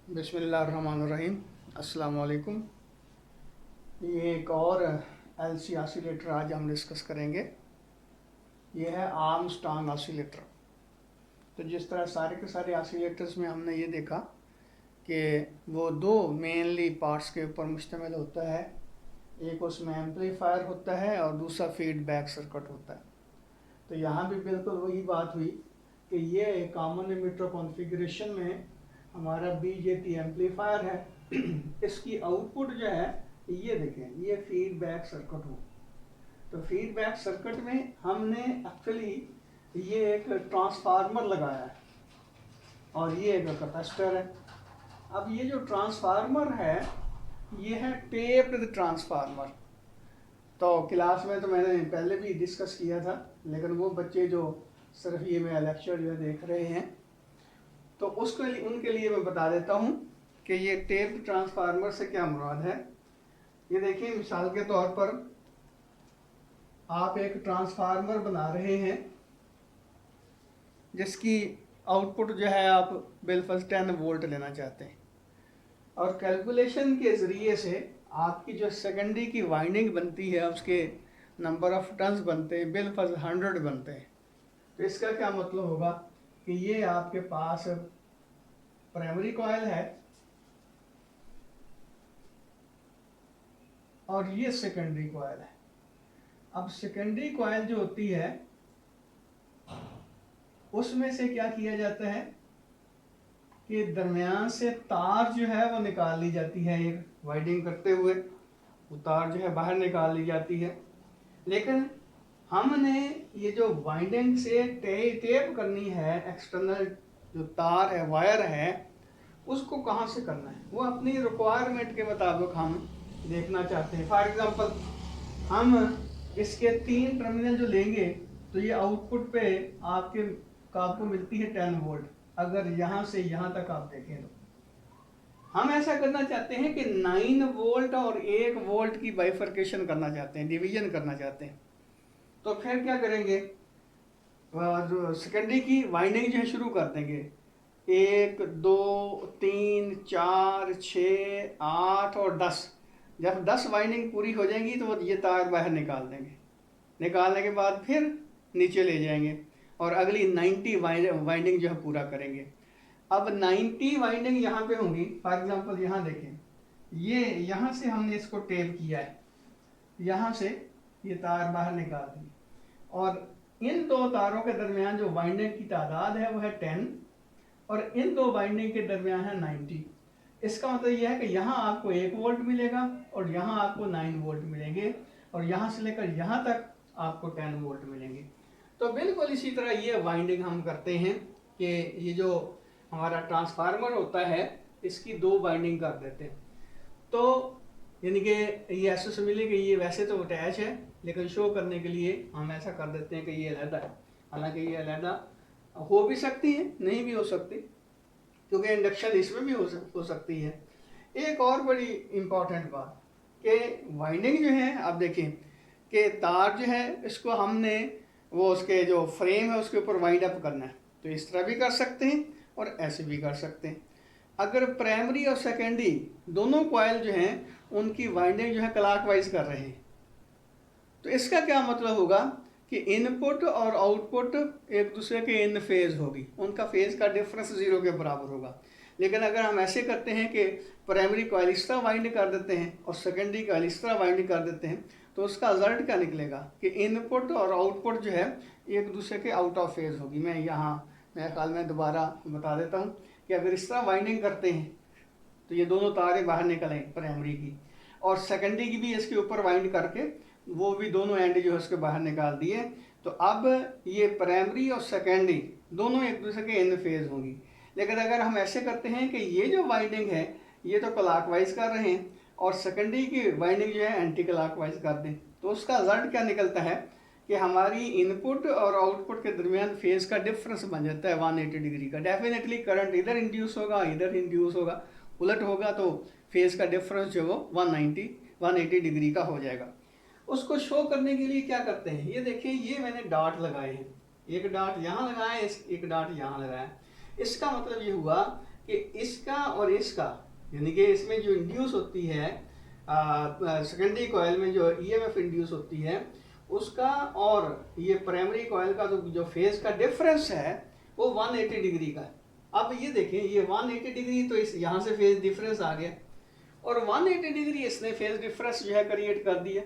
बिस्मिल्लाहिर्रहमानिर्रहीम। अस्सलाम वालेकुम। ये एक और एलसी ऑसिलेटर आज हम डिस्कस करेंगे। ये है आर्मस्ट्रॉन्ग ऑसिलेटर। तो जिस तरह सारे के सारे ऑसिलेटर्स में हमने ये देखा कि वो दो मेनली पार्ट्स के ऊपर मुश्तमिल होता है। एक उसमें एम्पलीफायर होता है और दूसरा फीडबैक सर्किट होता है। तो यहाँ भी बिल्कुल वही बात हुई कि ये कॉमन एमिटर कॉन्फ़िगरेशन में हमारा बीजेटी एम्पलीफायर है। इसकी आउटपुट जो है ये देखें, ये फीडबैक सर्किट हो। तो फीडबैक सर्किट में हमने एक्चुअली ये एक ट्रांसफार्मर लगाया है और ये एक कैपेसिटर है। अब ये जो ट्रांसफार्मर है ये है टेप्ड ट्रांसफार्मर। तो क्लास में तो मैंने पहले भी डिस्कस किया था, लेकिन वो बच्चे जो सिर्फ ये मेरा लेक्चर जो देख रहे हैं तो उनके लिए मैं बता देता हूँ कि ये टेप ट्रांसफार्मर से क्या मुराद है। ये देखिए, मिसाल के तौर पर आप एक ट्रांसफार्मर बना रहे हैं जिसकी आउटपुट जो है आप बिलफर्ज 10 वोल्ट लेना चाहते हैं और कैलकुलेशन के ज़रिए से आपकी जो सेकेंडरी की वाइंडिंग बनती है उसके नंबर ऑफ टर्न्स बनते हैं, बिलफर्ज 100 बनते हैं। तो इसका क्या मतलब होगा कि ये आपके पास प्राइमरी कॉइल है और ये सेकेंडरी कॉइल है। अब सेकेंडरी कॉइल जो होती है उसमें से क्या किया जाता है कि दरमियान से तार जो है वो निकाल ली जाती है। एक वाइंडिंग करते हुए वो तार जो है बाहर निकाल ली जाती है, लेकिन हमने ये जो वाइंडिंग से टेप करनी है, एक्सटर्नल जो तार है, वायर है, उसको कहाँ से करना है वो अपनी रिक्वायरमेंट के मुताबिक हम देखना चाहते हैं। फॉर एग्जांपल हम इसके 3 टर्मिनल जो लेंगे तो ये आउटपुट पे आपको मिलती है 10 वोल्ट। अगर यहाँ से यहाँ तक आप देखें तो हम ऐसा करना चाहते हैं कि 9 वोल्ट और 1 वोल्ट की बाइफर्केशन करना चाहते हैं, डिवीजन करना चाहते हैं। तो फिर क्या करेंगे, जो सेकेंडरी की वाइंडिंग जो है शुरू कर देंगे। 1 2 3 4 6 8 और 10। जब 10 वाइंडिंग पूरी हो जाएंगी तो ये तार बाहर निकाल देंगे। निकालने के बाद फिर नीचे ले जाएंगे और अगली 90 वाइंडिंग जो है पूरा करेंगे। अब 90 वाइंडिंग यहाँ पे होंगी। फॉर एग्जांपल यहाँ देखें, ये यहाँ से हमने इसको टेप किया है, यहाँ से ये तार बाहर निकाल दी और इन दो तारों के दरमियान जो वाइंडिंग की तादाद है वो है 10 और इन दो वाइंडिंग के दरमियान है 90। इसका मतलब यह है कि यहाँ आपको 1 वोल्ट मिलेगा और यहाँ आपको 9 वोल्ट मिलेंगे और यहाँ से लेकर यहाँ तक आपको 10 वोल्ट मिलेंगे। तो बिल्कुल इसी तरह ये वाइंडिंग हम करते हैं कि ये जो हमारा ट्रांसफार्मर होता है इसकी 2 वाइंडिंग कर देते हैं। तो यानी कि ये ऐसे समझ लें कि ये वैसे तो अटैच है, लेकिन शो करने के लिए हम ऐसा कर देते हैं कि ये अलहदा है। हालांकि ये अलहदा हो भी सकती है, नहीं भी हो सकती, क्योंकि इंडक्शन इसमें भी हो सकती है। एक और बड़ी इम्पॉर्टेंट बात कि वाइंडिंग जो है, आप देखें कि तार जो है इसको हमने वो उसके जो फ्रेम है उसके ऊपर वाइंड अप करना है। तो इस तरह भी कर सकते हैं और ऐसे भी कर सकते हैं। अगर प्राइमरी और सेकेंडरी दोनों कॉइल जो हैं उनकी वाइंडिंग जो है क्लॉकवाइज कर रहे हैं तो इसका क्या मतलब होगा कि इनपुट और आउटपुट एक दूसरे के इन फेज होगी, उनका फेज का डिफरेंस 0 के बराबर होगा। लेकिन अगर हम ऐसे करते हैं कि प्राइमरी कॉइल इस तरह वाइंड कर देते हैं और सेकेंडरी कॉइल इस तरह वाइंड कर देते हैं तो उसका रिजल्ट क्या निकलेगा कि इनपुट और आउटपुट जो है एक दूसरे के आउट ऑफ फेज होगी। मैं यहाँ मेरे ख्याल में दोबारा बता देता हूँ कि अगर इस तरह वाइंडिंग करते हैं तो ये दोनों तारें बाहर निकलें प्राइमरी की, और सेकेंडरी की भी इसके ऊपर वाइंड करके वो भी दोनों एंड जो है उसके बाहर निकाल दिए। तो अब ये प्राइमरी और सेकेंडरी दोनों एक दूसरे के इन फेज होंगी। लेकिन अगर हम ऐसे करते हैं कि ये जो वाइंडिंग है ये तो क्लॉकवाइज कर रहे हैं और सेकेंडरी की वाइंडिंग जो है एंटी क्लॉकवाइज कर दें, तो उसका रिजल्ट क्या निकलता है कि हमारी इनपुट और आउटपुट के दरमियान फेज का डिफरेंस बन जाता है 180 डिग्री का। डेफिनेटली करंट इधर इंड्यूस होगा, इधर इंड्यूस होगा, उलट होगा तो फेज का डिफरेंस जो वो 180 डिग्री का हो जाएगा। उसको शो करने के लिए क्या करते हैं, ये देखिए, ये मैंने डॉट लगाए हैं, एक डॉट यहाँ लगाया, एक डॉट यहाँ लगाया। इसका मतलब ये हुआ कि इसका और इसका, यानी कि इसमें जो इंड्यूस होती है सेकेंडरी कॉइल में जो ईएमएफ इंड्यूस होती है उसका और ये प्राइमरी कॉइल का जो फेज का डिफरेंस है वो 180 डिग्री का है। अब ये देखें, ये 180 डिग्री तो इस यहाँ से फेज डिफरेंस आ गया और 180 डिग्री इसने फेज डिफरेंस जो है क्रिएट कर दिया,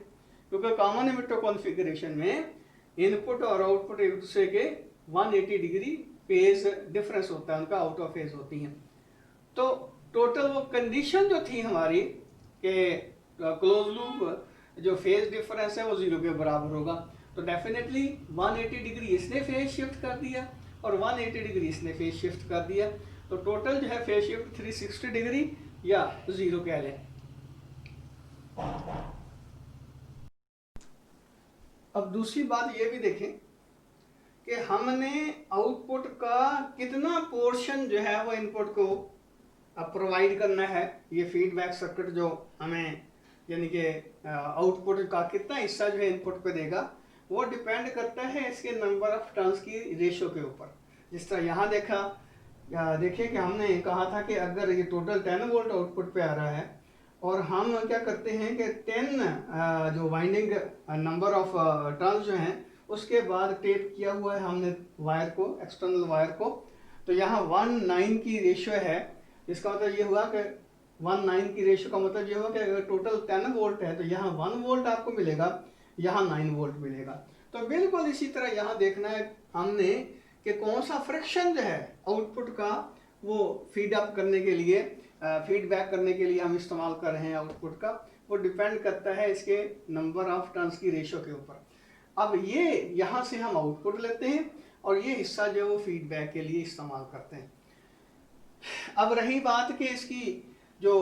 क्योंकि कॉमन एमिटर कॉन्फ़िगरेशन में इनपुट और आउटपुट एक दूसरे के 180 डिग्री फेज डिफरेंस होता है, उनका आउट ऑफ फेज होती हैं। तो टोटल वो कंडीशन जो थी हमारी कि क्लोज लूप जो फेज डिफरेंस है वो 0 के बराबर होगा, तो डेफिनेटली 180 डिग्री इसने फेज शिफ्ट कर दिया और 180 डिग्री इसने फेज शिफ्ट कर दिया, तो टोटल जो है फेज शिफ्ट 360 डिग्री या 0 कह लें। अब दूसरी बात ये भी देखें कि हमने आउटपुट का कितना पोर्शन जो है वो इनपुट को प्रोवाइड करना है। ये फीडबैक सर्किट जो हमें यानी कि आउटपुट का कितना हिस्सा जो है इनपुट पे देगा वो डिपेंड करता है इसके नंबर ऑफ टर्न्स की रेशियो के ऊपर। जिस तरह यहाँ देखिए कि हमने कहा था कि अगर ये टोटल 10 वोल्ट आउटपुट पे आ रहा है और हम क्या करते हैं कि 10 जो वाइंडिंग नंबर ऑफ टर्न्स जो हैं उसके बाद टेप किया हुआ है हमने वायर को, एक्सटर्नल वायर को, तो यहाँ 1:9 की रेशियो है। इसका मतलब ये हुआ कि 1:9 की रेशियो का मतलब ये हुआ कि अगर टोटल 10 वोल्ट है तो यहाँ 1 वोल्ट आपको मिलेगा, यहाँ 9 वोल्ट मिलेगा। तो बिल्कुल इसी तरह यहाँ देखना है हमने कि कौन सा फ्रिक्शन जो है आउटपुट का वो फीड अप करने के लिए, फीडबैक करने के लिए हम इस्तेमाल कर रहे हैं आउटपुट का, वो डिपेंड करता है इसके नंबर ऑफ टर्न्स की रेशियो के ऊपर। अब ये यहाँ से हम आउटपुट लेते हैं और ये हिस्सा जो है वो फीडबैक के लिए इस्तेमाल करते हैं। अब रही बात कि इसकी जो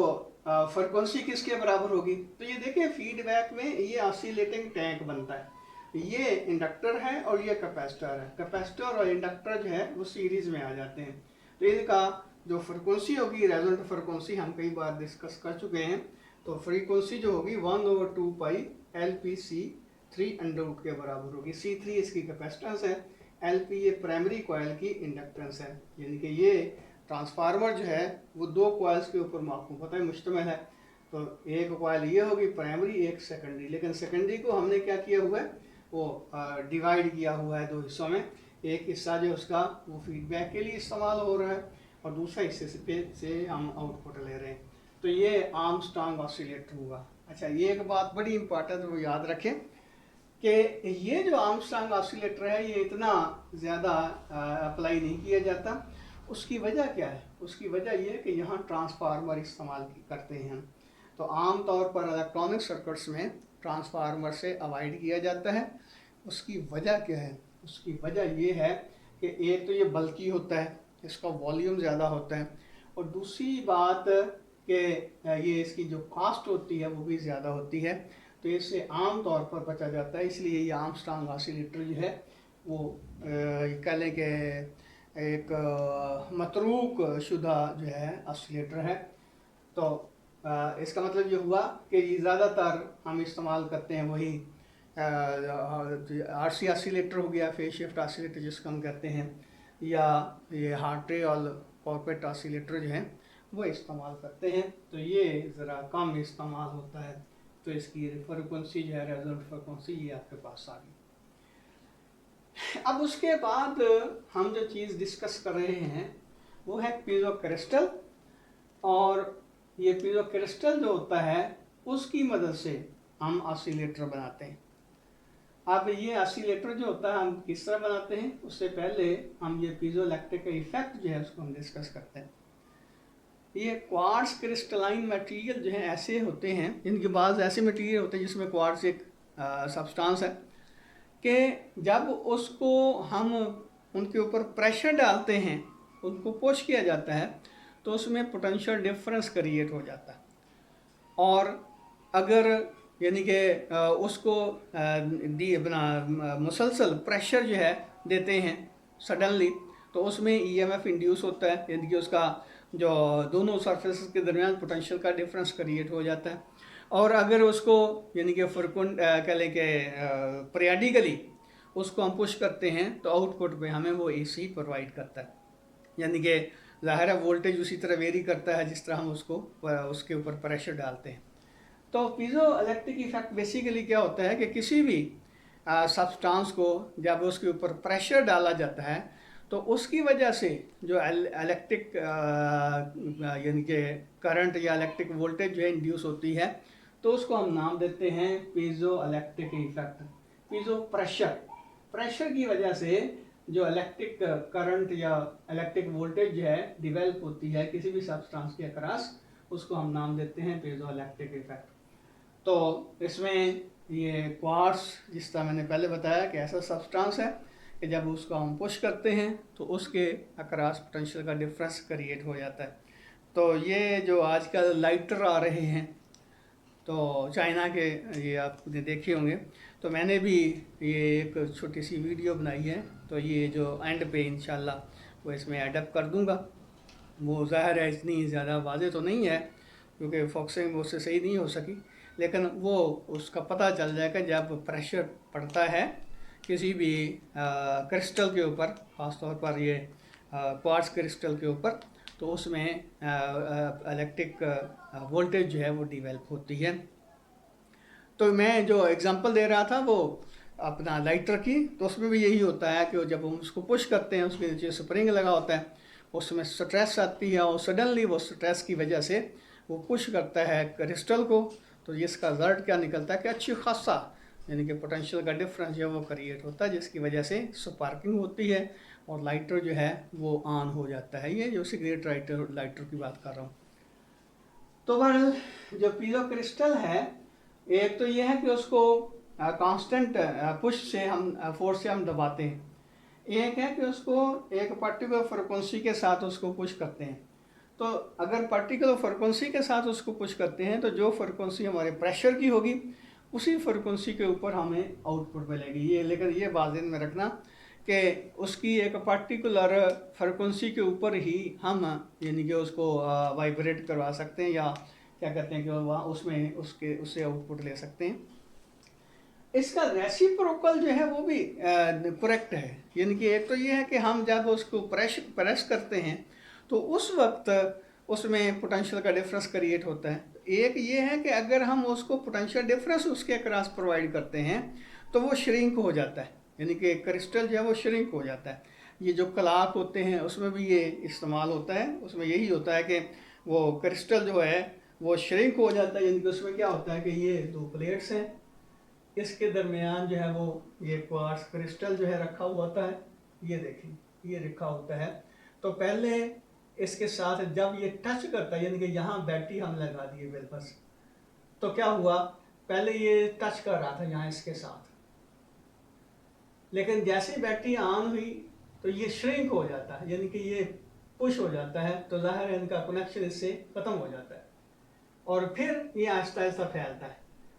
फ्रिक्वेंसी किसके बराबर होगी, तो ये देखिए फीडबैक में ये ऑसिलेटिंग टैंक बनता है, ये इंडक्टर है और ये कैपेसिटर है। कैपेसिटर और इंडक्टर जो है वो सीरीज में आ जाते हैं, तो इनका जो फ्रिक्वेंसी होगी, रेजोनेंट फ्रिक्वेंसी हम कई बार डिस्कस कर चुके हैं, तो फ्रीक्वेंसी जो होगी 1/2 पाई LP(C)(3) के बराबर होगी। C3 इसकी कैपेसिटेंस है, LP ये प्राइमरी कॉइल की इंडक्टेंस है, यानी कि ये ट्रांसफार्मर जो है वो 2 कॉइल्स के ऊपर पता है मुश्तमिल है। तो एक कॉइल ये होगी प्राइमरी, एक सेकेंडरी, लेकिन सेकेंडरी को हमने क्या किया हुआ है वो डिवाइड किया हुआ है 2 हिस्सों में। एक हिस्सा जो उसका वो फीडबैक के लिए इस्तेमाल हो रहा है और दूसरा हिस्से से हम आउटपुट ले रहे हैं, तो ये आर्मस्ट्रांग ऑसिलेटर हुआ। अच्छा, ये एक बात बड़ी इंपॉर्टेंट वो याद रखें कि ये जो आर्मस्ट्रांग ऑसिलेटर है ये इतना ज़्यादा अप्लाई नहीं किया जाता। उसकी वजह क्या है? उसकी वजह ये है कि यहाँ ट्रांसफार्मर इस्तेमाल करते हैं हम, तो आम तौर पर इलेक्ट्रॉनिक सर्किट्स में ट्रांसफार्मर से अवॉइड किया जाता है। उसकी वजह क्या है? उसकी वजह ये है कि एक तो ये बल्कि होता है, इसका वॉल्यूम ज़्यादा होता है, और दूसरी बात कि ये इसकी जो कॉस्ट होती है वो भी ज़्यादा होती है, तो इससे आम तौर पर बचा जाता है। इसलिए ये आर्मस्ट्रांग ऑसिलेटर जो है वो कह लें कि एक मतरूक शुदा जो है ऑसिलेटर है। तो इसका मतलब ये हुआ कि ये ज़्यादातर हम इस्तेमाल करते हैं वही RC ऑसिलेटर हो गया, फेज शिफ्ट ऑसिलेटर जिसको हम कहते हैं, या ये हार्ट्री और कॉर्पेट ऑसिलेटर जो हैं वो इस्तेमाल करते हैं। तो ये ज़रा कम इस्तेमाल होता है, तो इसकी फ्रिक्वेंसी जो है रेजोनेंट फ्रिक्वेंसी ये आपके पास आ गई। अब उसके बाद हम जो चीज़ डिस्कस कर रहे हैं वो है पीजो क्रिस्टल, और ये पीजो क्रिस्टल जो होता है उसकी मदद से हम ऑसिलेटर बनाते हैं। अब ये ऑसिलेटर जो होता है हम किस तरह बनाते हैं, उससे पहले हम ये पीजो इलेक्ट्रिक इफेक्ट जो है उसको हम डिस्कस करते हैं। ये क्वार्ट्ज क्रिस्टलाइन मटेरियल जो है ऐसे होते हैं, इनके पास ऐसे मटेरियल होते हैं जिसमें क्वार्ट्ज एक सब्सटेंस है कि जब उसको हम उनके ऊपर प्रेशर डालते हैं, उनको पुश किया जाता है, तो उसमें पोटेंशियल डिफरेंस क्रिएट हो जाता है। और अगर यानी कि उसको मुसलसल प्रेशर जो है देते हैं सडनली, तो उसमें EMF इंड्यूस होता है, यानी कि उसका जो दोनों सरफेस के दरमियान पोटेंशियल का डिफरेंस क्रिएट हो जाता है। और अगर उसको यानी कि फ्रिक्वेंट कह लें कि पीरियडिकली उसको हम पुश करते हैं, तो आउटपुट पे हमें वो AC प्रोवाइड करता है, यानी कि ज़ाहिर है वोल्टेज उसी तरह वेरी करता है जिस तरह हम उसको उसके ऊपर प्रेशर डालते हैं। तो पीजो इलेक्ट्रिक इफेक्ट बेसिकली क्या होता है कि किसी भी सब्सटेंस को जब उसके ऊपर प्रेशर डाला जाता है तो उसकी वजह से जो इलेक्ट्रिक यानी कि करंट या इलेक्ट्रिक वोल्टेज जो है इंड्यूस होती है, तो उसको हम नाम देते हैं piezo electric effect. Piezo pressure की वजह से जो इलेक्ट्रिक करंट या इलेक्ट्रिक वोल्टेज जो है डिवेल्प होती है किसी भी सब्सटेंस के अक्रॉस, उसको हम नाम देते हैं पीजो इलेक्ट्रिक इफेक्ट। तो इसमें ये क्वार्ट्ज, जिस तरह मैंने पहले बताया कि ऐसा सब्सटेंस है कि जब उसको हम पुश करते हैं तो उसके अक्रॉस पोटेंशियल का डिफरेंस क्रिएट हो जाता है। तो ये जो आजकल लाइटर आ रहे हैं तो चाइना के, ये आपने देखे होंगे, तो मैंने भी ये एक छोटी सी वीडियो बनाई है, तो ये जो एंड पे इंशाल्लाह वो इसमें एडअप कर दूंगा। वो ज़ाहिर है इतनी ज़्यादा वाज़े तो नहीं है क्योंकि फोकसिंग उससे सही नहीं हो सकी, लेकिन वो उसका पता चल जाएगा जब प्रेशर पड़ता है किसी भी क्रिस्टल के ऊपर, ख़ासतौर पर ये क्वार्ट्ज क्रिस्टल के ऊपर, तो उसमें इलेक्ट्रिक वोल्टेज जो है वो डिवेल्प होती है। तो मैं जो एग्जांपल दे रहा था वो अपना लाइटर की, तो उसमें भी यही होता है कि जब हम उसको पुश करते हैं उसके नीचे स्प्रिंग लगा होता है, उसमें स्ट्रेस आती है और सडनली वो स्ट्रेस की वजह से वो पुश करता है क्रिस्टल को, तो इसका रिजल्ट क्या निकलता है कि अच्छी खासा यानी कि पोटेंशियल का डिफरेंस जो है वो क्रिएट होता है, जिसकी वजह से स्पार्किंग होती है और लाइटर जो है वो ऑन हो जाता है। ये जो सिगरेट लाइटर की बात कर रहा हूँ। तो बहरहाल जो पीजो क्रिस्टल है, एक तो ये है कि उसको कांस्टेंट पुश से हम फोर्स से हम दबाते हैं, एक है कि उसको एक पर्टिकुलर फ्रिक्वेंसी के साथ उसको पुश करते हैं। तो अगर पर्टिकुलर फ्रिक्वेंसी के साथ उसको पुश करते हैं तो जो फ्रिक्वेंसी हमारे प्रेशर की होगी उसी फ्रिक्वेंसी के ऊपर हमें आउटपुट मिलेगी। ये लेकिन ये बात ध्यान में रखना कि उसकी एक पर्टिकुलर फ्रिक्वेंसी के ऊपर ही हम यानी कि उसको वाइब्रेट करवा सकते हैं या क्या कहते हैं कि वहाँ उसमें उससे आउटपुट ले सकते हैं। इसका रेसिप्रोकल जो है वो भी करेक्ट है, यानी कि एक तो ये है कि हम जब उसको प्रेस करते हैं तो उस वक्त उसमें पोटेंशियल का डिफरेंस क्रिएट होता है। एक ये है कि अगर हम उसको पोटेंशियल डिफरेंस उसके अक्रॉस प्रोवाइड करते हैं तो वो श्रिंक हो जाता है, यानी कि क्रिस्टल जो है वो श्रिंक हो जाता है। ये जो क्लॉक होते हैं उसमें भी ये इस्तेमाल होता है, उसमें यही होता है कि वो क्रिस्टल जो है वो श्रिंक हो जाता है, यानी कि उसमें क्या होता है कि ये दो प्लेट्स हैं, इसके दरमियान जो है वो ये क्वार्ट्ज क्रिस्टल जो है रखा हुआ होता है, ये देखें ये रखा होता है। तो पहले इसके साथ जब ये टच करता है, यानी कि यहाँ बैटरी हम लगा दिए बिल्कुल, तो क्या हुआ, पहले ये टच कर रहा था यहाँ इसके साथ, लेकिन जैसे बैटरी ऑन हुई तो ये श्रिंक हो जाता है, यानी कि ये पुश हो जाता है, तो जाहिर है इनका कनेक्शन इससे ख़त्म हो जाता है और फिर ये आहिस्ता आहिस्ता फैलता है।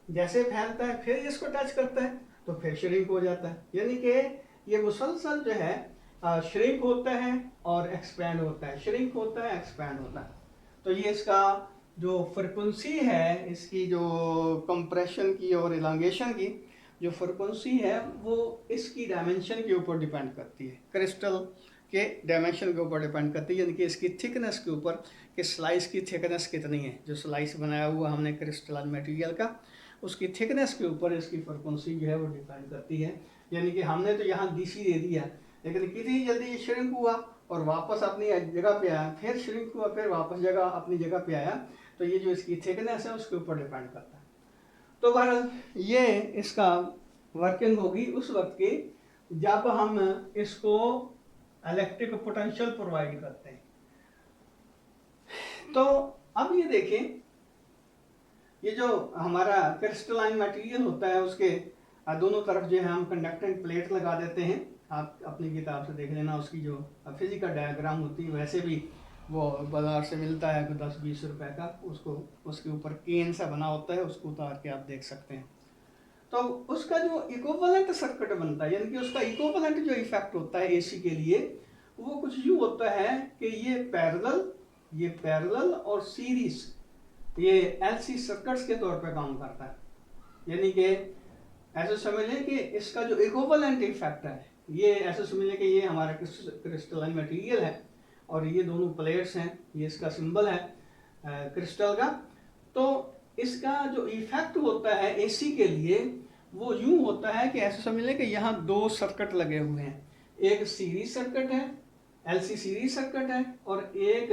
जैसे फैलता है फिर इसको टच करता है तो फिर श्रिंक हो जाता है, यानी कि ये मुसलसल जो है श्रिंक होता है और एक्सपैंड होता है, श्रिंक होता है एक्सपैंड होता है। तो ये इसका जो फ्रिक्वेंसी है, इसकी जो कंप्रेशन की और इलांगेशन की जो फ्रिक्वेंसी है वो इसकी डायमेंशन के ऊपर डिपेंड करती है, क्रिस्टल के डायमेंशन के ऊपर डिपेंड करती है, यानी कि इसकी थिकनेस के ऊपर कि स्लाइस की थिकनेस कितनी है। जो स्लाइस बनाया हुआ हमने क्रिस्टलाइन मटेरियल का, उसकी थिकनेस के ऊपर इसकी फ्रिक्वेंसी जो है वो डिपेंड करती है। यानी कि हमने तो यहाँ डीसी दे दिया, लेकिन कितनी जल्दी ये श्रिंक हुआ और वापस अपनी जगह पे आया, फिर श्रिंक हुआ, फिर वापस अपनी जगह पे आया, तो ये जो इसकी थिकनेस है उसके ऊपर डिपेंड करता है। तो बहरहाल ये इसका वर्किंग होगी उस वक्त की जब हम इसको इलेक्ट्रिक पोटेंशियल प्रोवाइड करते हैं। तो अब ये देखें, ये जो हमारा क्रिस्टलाइन मटेरियल होता है उसके दोनों तरफ जो है हम कंडक्टेंट प्लेट लगा देते हैं। आप अपनी किताब से देख लेना, उसकी जो फिजिकल डायग्राम होती है वैसे भी वो बाजार से मिलता है 10-20 रुपए का, उसको उसके ऊपर केन सा बना होता है, उसको उतार के आप देख सकते हैं। तो उसका जो इक्विवेलेंट सर्किट बनता है, यानी कि उसका इक्विवेलेंट जो इफेक्ट होता है एसी के लिए, वो कुछ यूँ होता है कि ये पैरेलल और सीरीज ये एलसी सर्किट्स के तौर पे काम करता है। यानी कि ऐसे समझ लें कि इसका जो इक्विवेलेंट इफेक्ट है, ये ऐसे समझ लें कि ये हमारा क्रिस्टलाइन मटेरियल है और ये दोनों प्लेट्स हैं, ये इसका सिंबल है क्रिस्टल का। तो इसका जो इफेक्ट होता है एसी के लिए वो यूं होता है कि ऐसा समझ लें कि यहाँ दो सर्किट लगे हुए हैं, एक सीरीज सर्किट है, एलसी सीरीज सर्किट है, और एक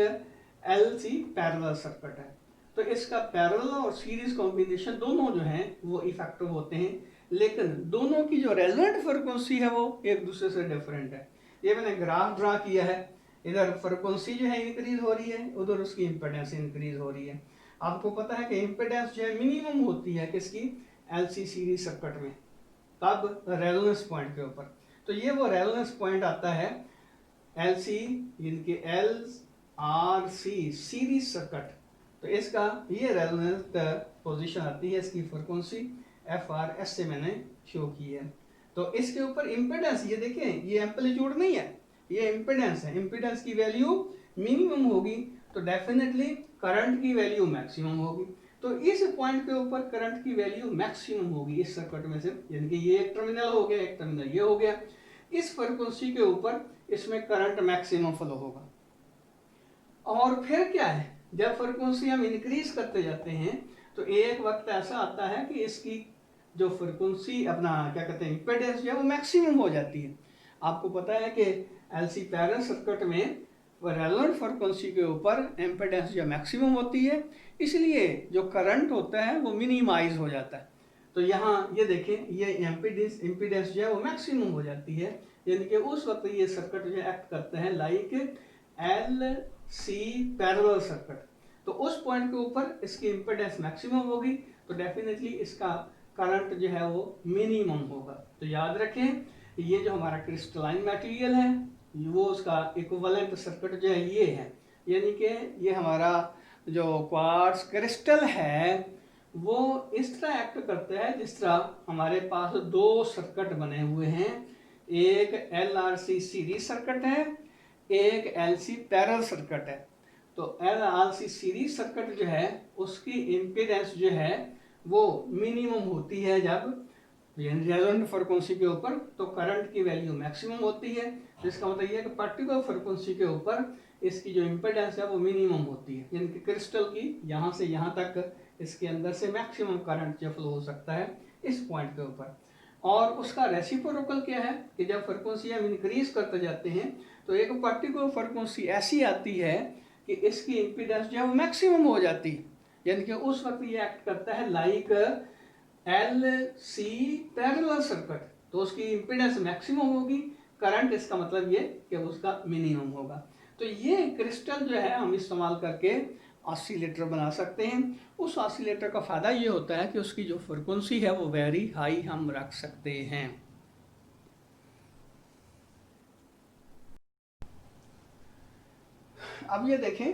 एलसी पैरेलल सर्किट है। तो इसका पैरेलल और सीरीज कॉम्बिनेशन दोनों जो हैं वो इफेक्टिव होते हैं, लेकिन दोनों की जो रेजोनेंट फ्रीक्वेंसी है वो एक दूसरे से डिफरेंट है। ये मैंने ग्राफ ड्रा किया है, इधर फ्रीक्वेंसी जो है इंक्रीज हो रही है, उधर उसकी इम्पेडेंस इंक्रीज हो रही है। आपको पता है कि इम्पेडेंस जो है मिनिमम होती है किसकी, एलसी सीरीज सर्किट में, तब रेजोनेंस पॉइंट के ऊपर। तो ये वो रेजोनेंस पॉइंट आता है एलसी, इनके L R C series circuit. तो इसका ये रेजोनेंस पोजीशन आती है, इसकी फ्रीक्वेंसी एफ आर एस से मैंने शो की है। तो इसके ऊपर इम्पेडेंस ये देखें, ये एम्पलीट्यूड नहीं है, ये इम्पेडेंस है। इम्पेडेंस की वैल्यू मिनिमम होगी तो डेफिनेटली करंट की वैल्यू मैक्सिमम होगी। तो इस पॉइंट के ऊपर करंट की वैल्यू मैक्सिमम होगी इस सर्किट में से, यानी कि ये एक टर्मिनल हो गया, एक टर्मिनल ये हो गया। इस फ्रीक्वेंसी के ऊपर इसमें करंट मैक्सिमम फ्लो होगा। और फिर क्या है, जब फ्रीक्वेंसी हम इंक्रीज करते जाते हैं तो एक वक्त ऐसा आता है कि इसकी जो फ्रीक्वेंसी अपना क्या कहते हैं इम्पेडेंस जो है वो मैक्सिमम हो जाती है। आपको पता है कि एलसी पैरेलल सर्किट में रेलेवेंट फ्रीक्वेंसी के ऊपर इम्पेडेंस जो मैक्सिमम होती है, इसलिए जो करंट होता है वो मिनिमाइज हो जाता है। तो यहाँ ये देखें, ये इम्पीडेंस जो है वो मैक्सिमम हो जाती है, यानी कि उस वक्त ये सर्किट जो एक्ट करते हैं like L C parallel circuit. तो उस पॉइंट के ऊपर इसकी इम्पीडेंस मैक्सिमम होगी तो डेफिनेटली इसका करंट जो है वो मिनिमम होगा। तो याद रखें, ये जो हमारा क्रिस्टलाइन मटेरियल है वो उसका इक्विवेलेंट सर्किट जो है ये है, यानी कि ये हमारा जो क्वार्ट्ज क्रिस्टल है वो इस तरह एक्ट करता है जिस तरह हमारे पास दो सर्किट बने हुए हैं, एक L R C series circuit है, एक एल सी पैरेलल सर्किट है। तो L R C series circuit जो है उसकी इम्पीडेंस जो है वो मिनिमम होती है जब रेजोनेंट फ्रीक्वेंसी के ऊपर, तो करंट की वैल्यू मैक्सिमम होती है। जिसका मतलब ये कि पर्टिकुलर फ्रीक्वेंसी के ऊपर इसकी जो इम्पीडेंस है वो मिनिमम होती है, यानी कि क्रिस्टल की यहाँ से यहाँ तक इसके अंदर से मैक्सिमम करंट जो फ्लो हो सकता है इस पॉइंट के ऊपर। और उसका रेसिप्रोकल क्या है कि जब फ्रीक्वेंसी हम इंक्रीज करते जाते हैं तो एक पर्टिकुलर फ्रीक्वेंसी ऐसी आती है कि इसकी इम्पीडेंस जो है वो मैक्सिमम हो जाती है, यानी कि उस वक्त ये एक्ट करता है like L C parallel circuit. तो उसकी इम्पीडेंस मैक्सिमम होगी, करंट इसका मतलब ये कि उसका मिनिमम होगा। तो ये क्रिस्टल जो है हम इस्तेमाल करके ऑसिलेटर बना सकते हैं। उस ऑसिलेटर का फ़ायदा ये होता है कि उसकी जो फ्रीक्वेंसी है वो वेरी हाई हम रख सकते हैं। अब ये देखें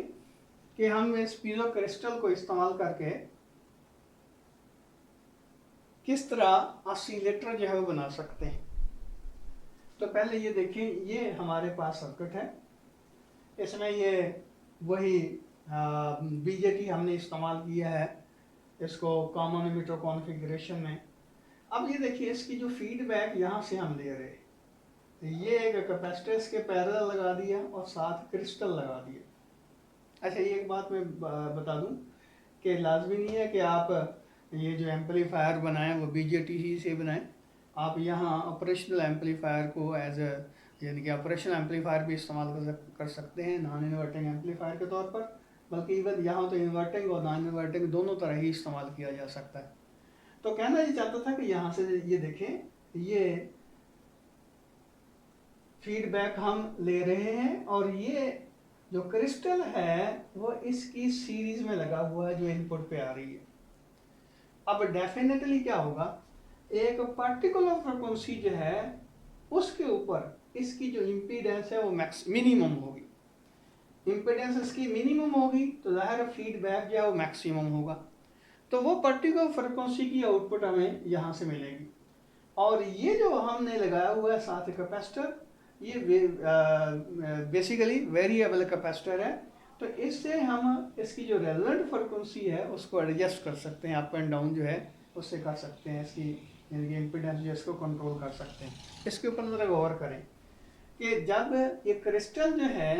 कि हम इस पीजो क्रिस्टल को इस्तेमाल करके किस तरह ऑसिलेटर जो है वो बना सकते हैं। तो पहले ये देखें, ये हमारे पास सर्किट है, इसमें ये वही बीजेटी हमने इस्तेमाल किया है इसको कॉमन एमिटर कॉन्फ़िगरेशन में। अब ये देखिए इसकी जो फीडबैक यहाँ से हम ले रहे हैं, तो ये एक कैपेसिटेंस के पैरेलल लगा दिया और साथ क्रिस्टल लगा दिया। अच्छा, ये एक बात मैं बता दूं कि लाजमी नहीं है कि आप ये जो एम्पलीफायर बनाएं वो बीजेटी ही से बनाएं। आप यहाँ ऑपरेशनल एम्पलीफायर को एज यानी कि ऑपरेशनल एम्पलीफायर भी इस्तेमाल कर सकते हैं नॉन इन्वर्टिंग एम्पलीफायर के तौर पर, बल्कि इवन यहाँ तो इन्वर्टिंग और नॉन इन्वर्टिंग दोनों तरह ही इस्तेमाल किया जा सकता है। तो कहना ये चाहता था कि यहाँ से ये देखें, ये फीडबैक हम ले रहे हैं और ये जो क्रिस्टल है वो इसकी सीरीज में लगा हुआ है जो इनपुट पे आ रही है। अब डेफिनेटली क्या होगा, एक पर्टिकुलर फ्रीक्वेंसी जो है उसके ऊपर इसकी जो इम्पीडेंस है वो मिनिमम होगी। इम्पीडेंस इसकी मिनिमम होगी तो ज़ाहिर फीडबैक जो है वो मैक्सिमम होगा। तो वो पर्टिकुलर फ्रीक्वेंसी की आउटपुट हमें यहाँ से मिलेगी। और ये जो हमने लगाया हुआ है साथ कैपेसिटर, ये बेसिकली वेरिएबल कैपेसिटर है। तो इससे हम इसकी जो रेलेवेंट फ्रीक्वेंसी है उसको एडजस्ट कर सकते हैं, अप एंड डाउन जो है उससे कर सकते हैं, इसकी यानी कि इम्पीडेंस जो इसको कंट्रोल कर सकते हैं। इसके ऊपर ज़रा गौर करें कि जब ये क्रिस्टल जो है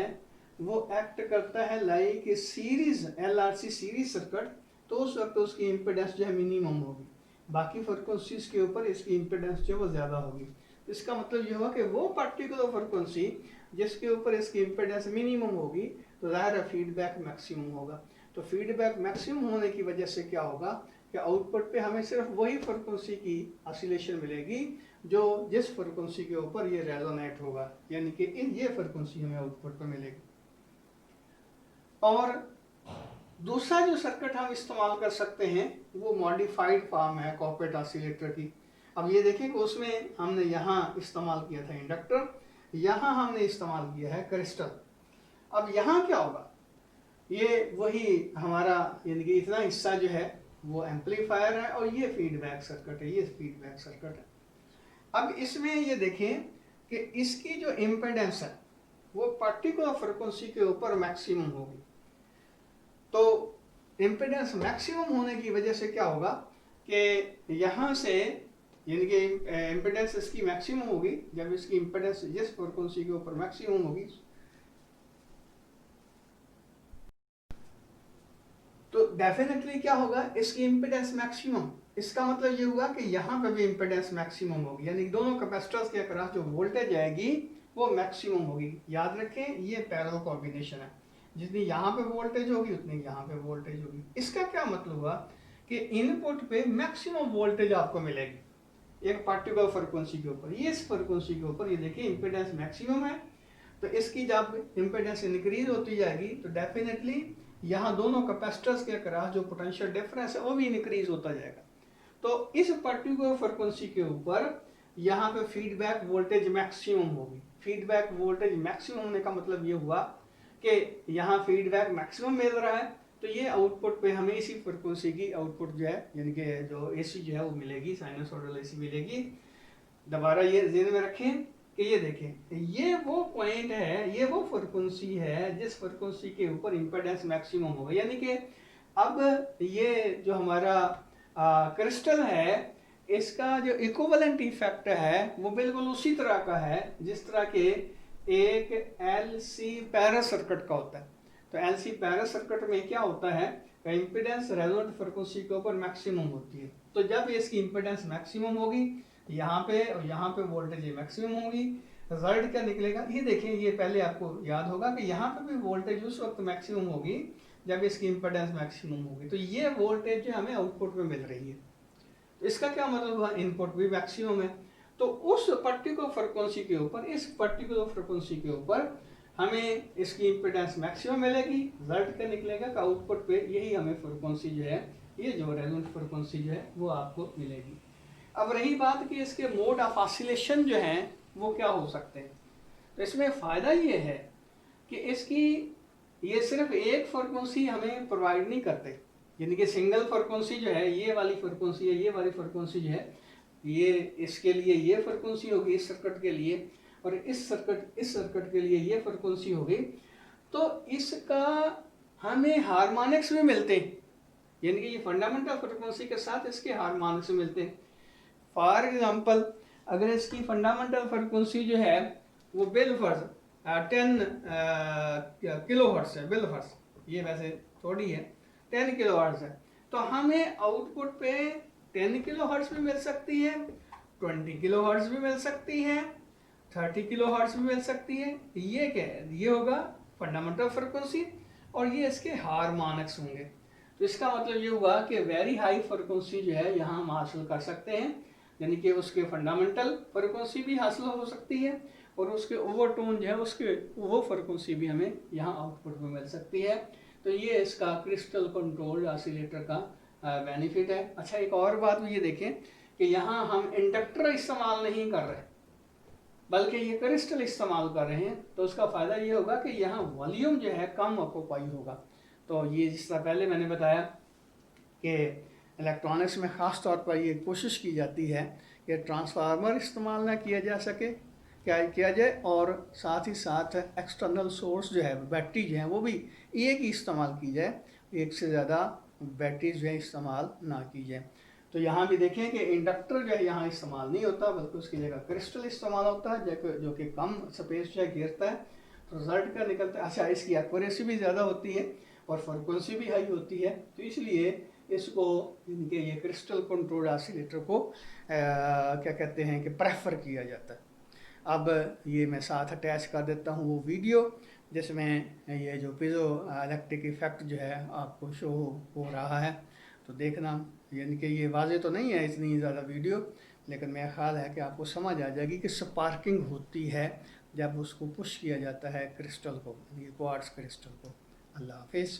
वो एक्ट करता है like series LRC series circuit, तो उस वक्त उसकी इम्पिडेंस जो है मिनिमम होगी, बाकी फ्रिक्वेंसीज के ऊपर इसकी इम्पिडेंस जो है वो ज़्यादा होगी। इसका मतलब ये हुआ कि वो पर्टिकुलर फ्रिक्वेंसी जिसके ऊपर इसकी इम्पिडेंस मिनिमम होगी तो ज़ाहिर है फीडबैक मैक्सिमम होगा। तो फीडबैक मैक्सिमम होने की वजह से क्या होगा कि आउटपुट पे हमें सिर्फ वही फ्रिक्वेंसी की ऑसिलेशन मिलेगी जो जिस फ्रिक्वेंसी के ऊपर ये रेजोनेट होगा, यानी कि ये फ्रिक्वेंसी हमें आउटपुट पे मिलेगी। और दूसरा जो सर्किट हम इस्तेमाल कर सकते हैं वो मॉडिफाइड फॉर्म है कॉर्पोरेट ऑसिलेटर की। अब ये देखिए कि उसमें हमने यहाँ इस्तेमाल किया था इंडक्टर, यहाँ हमने इस्तेमाल किया है क्रिस्टल। अब यहाँ क्या होगा, ये वही हमारा यानी कि इतना हिस्सा जो है वो एम्पलीफायर है और ये फीडबैक सर्किट है, ये फीडबैक सर्किट है। अब इसमें ये देखें कि इसकी जो इम्पिडेंस है वो पर्टिकुलर फ्रिक्वेंसी के ऊपर मैक्सिमम होगी। तो इम्पिडेंस मैक्सिमम होने की वजह से क्या होगा कि यहाँ से यानी कि इम्पिडेंस इसकी मैक्सिमम होगी, जब इसकी इम्पिडेंस जिस फ्रिक्वेंसी के ऊपर मैक्सिमम होगी तो डेफिनेटली क्या होगा, इसकी इम्पिडेंस मैक्सिमम। इसका मतलब ये हुआ कि यहाँ पे भी इम्पिडेंस मैक्सिमम होगी, यानी दोनों कैपेसिटर्स के अक्रॉस जो वोल्टेज आएगी वो मैक्सिमम होगी। याद रखें ये पैरेलल कॉम्बिनेशन है, जितनी यहाँ पे वोल्टेज होगी उतनी यहाँ पे वोल्टेज होगी। इसका क्या मतलब हुआ कि इनपुट पे मैक्सिमम वोल्टेज आपको मिलेगी एक पर्टिकुलर फ्रिक्वेंसी के ऊपर। ये इस फ्रिक्वेंसी के ऊपर ये देखिए इम्पिडेंस मैक्सिमम है, तो इसकी जब इम्पिडेंस इंक्रीज होती जाएगी तो डेफिनेटली यहाँ दोनों कैपेसिटर्स के अक्रॉस जो पोटेंशियल डिफरेंस है वो भी इंक्रीज होता जाएगा। तो इस पर्टिकुलर फ्रिक्वेंसी के ऊपर यहाँ पे फीडबैक वोल्टेज मैक्सिमम होगी। फीडबैक वोल्टेज मैक्सिमम होने का मतलब ये हुआ कि यहाँ फीडबैक मैक्सिमम मिल रहा है, तो ये आउटपुट पे हमें इसी फ्रिक्वेंसी की आउटपुट जो है यानी कि जो AC जो है वो मिलेगी, साइनसॉइडल AC मिलेगी। दोबारा ये ध्यान में रखें कि ये देखें ये वो पॉइंट है, ये वो फ्रिक्वेंसी है जिस फ्रिक्वेंसी के ऊपर इम्पिडेंस मैक्सिमम होगा। यानी कि अब ये जो हमारा क्रिस्टल है इसका जो इक्विवेलेंट इफेक्ट है वो बिल्कुल उसी तरह का है जिस तरह के एक LC पैरेलल सर्किट का होता है। तो LC पैरेलल सर्किट में क्या होता है, इम्पिडेंस रेजोनेंट फ्रिक्वेंसी के ऊपर मैक्सिमम होती है। तो जब इसकी इम्पिडेंस मैक्सिमम होगी यहाँ पे और यहाँ पे वोल्टेज मैक्सिमम होगी, रिजल्ट क्या निकलेगा ये देखें। ये पहले आपको याद होगा कि यहाँ पे भी वोल्टेज उस वक्त मैक्सिमम होगी जब इसकी इम्पिडेंस मैक्सिमम होगी। तो ये वोल्टेज जो हमें आउटपुट में मिल रही है, तो इसका क्या मतलब हुआ, इनपुट भी मैक्सिमम है। तो उस पर्टिकुलर फ्रिक्वेंसी के ऊपर, इस पर्टिकुलर फ्रिक्वेंसी के ऊपर हमें इसकी इम्पिडेंस मैक्सिमम मिलेगी। रिजल्ट क्या निकलेगा कि आउटपुट पे यही हमें फ्रिक्वेंसी जो है, ये जो रेजोनेंट फ्रिक्वेंसी जो है वो आपको मिलेगी। अब रही बात कि इसके मोड ऑफ ऑसिलेशन जो हैं वो क्या हो सकते हैं, तो इसमें फ़ायदा ये है कि इसकी ये सिर्फ एक फ्रिक्वेंसी हमें प्रोवाइड नहीं करते, यानी कि सिंगल फ्रिक्वेंसी जो है ये वाली फ्रिक्वेंसी है, ये वाली फ्रिक्वेंसी जो है ये इसके लिए ये फ्रिक्वेंसी होगी इस सर्किट के लिए, और इस सर्किट के लिए ये फ्रिक्वेंसी होगी। तो इसका हमें हार्मोनिक्स भी मिलते हैं, यानी कि ये फंडामेंटल फ्रिक्वेंसी के साथ इसके हार्मोनिक्स मिलते हैं। फॉर एग्जांपल अगर इसकी फंडामेंटल फ्रिक्वेंसी जो है वो बिलफर्ज 10 किलो हर्ट्ज है, बिलफर्ज ये वैसे थोड़ी है 10 किलो हर्ट्ज है, तो हमें आउटपुट पे 10 किलो हर्ट्ज भी मिल सकती है, 20 किलो हर्ट्ज भी मिल सकती है, 30 किलो हर्ट्ज भी मिल सकती है। ये क्या है, ये होगा फंडामेंटल फ्रिक्वेंसी और ये इसके हार्मोनिक्स होंगे। तो इसका मतलब ये हुआ कि वेरी हाई फ्रिक्वेंसी जो है यहाँ हम हासिल कर सकते हैं, यानी कि उसके फंडामेंटल फ्रिक्वेंसी भी हासिल हो सकती है और उसके ओवरटोन जो है उसके वो फ्रिक्वेंसी भी हमें यहाँ आउटपुट में मिल सकती है। तो ये इसका क्रिस्टल कंट्रोल्ड ऑसिलेटर का बेनिफिट है। अच्छा एक और बात ये देखें कि यहाँ हम इंडक्टर इस्तेमाल नहीं कर रहे बल्कि ये क्रिस्टल इस्तेमाल कर रहे हैं, तो उसका फ़ायदा ये होगा कि यहाँ वॉल्यूम जो है कम ऑक्यूपाई होगा। तो ये जिस तरह पहले मैंने बताया कि इलेक्ट्रॉनिक्स में ख़ास तौर पर ये कोशिश की जाती है कि ट्रांसफार्मर इस्तेमाल ना किया जा सके, क्या किया जाए, और साथ ही साथ एक्सटर्नल सोर्स जो है बैटरी जो है वो भी एक ही इस्तेमाल की जाए, एक से ज़्यादा बैटरीज जो है इस्तेमाल ना की जाए। तो यहाँ भी देखें कि इंडक्टर जो है यहाँ इस्तेमाल नहीं होता बल्कि उसकी जगह क्रिस्टल इस्तेमाल होता है जो कि कम स्पेस जो है घेरता है। रिजल्ट का निकलता है। अच्छा, इसकी एक्यूरेसी भी ज़्यादा होती है और फ्रिक्वेंसी भी हाई होती है, तो इसलिए इसको इनके ये क्रिस्टल कंट्रोल्ड ऑसिलेटर को क्या कहते हैं कि प्रेफर किया जाता है। अब ये मैं साथ अटैच कर देता हूँ वो वीडियो जिसमें ये जो पीजो इलेक्ट्रिक इफेक्ट जो है आपको शो हो रहा है, तो देखना। यानी कि ये वाजे तो नहीं है इतनी ज़्यादा वीडियो, लेकिन मेरा ख्याल है कि आपको समझ आ जाएगी कि स्पार्किंग होती है जब उसको पुश किया जाता है क्रिस्टल को, ये क्वार्ट्ज क्रिस्टल को। अल्लाह हाफिज़।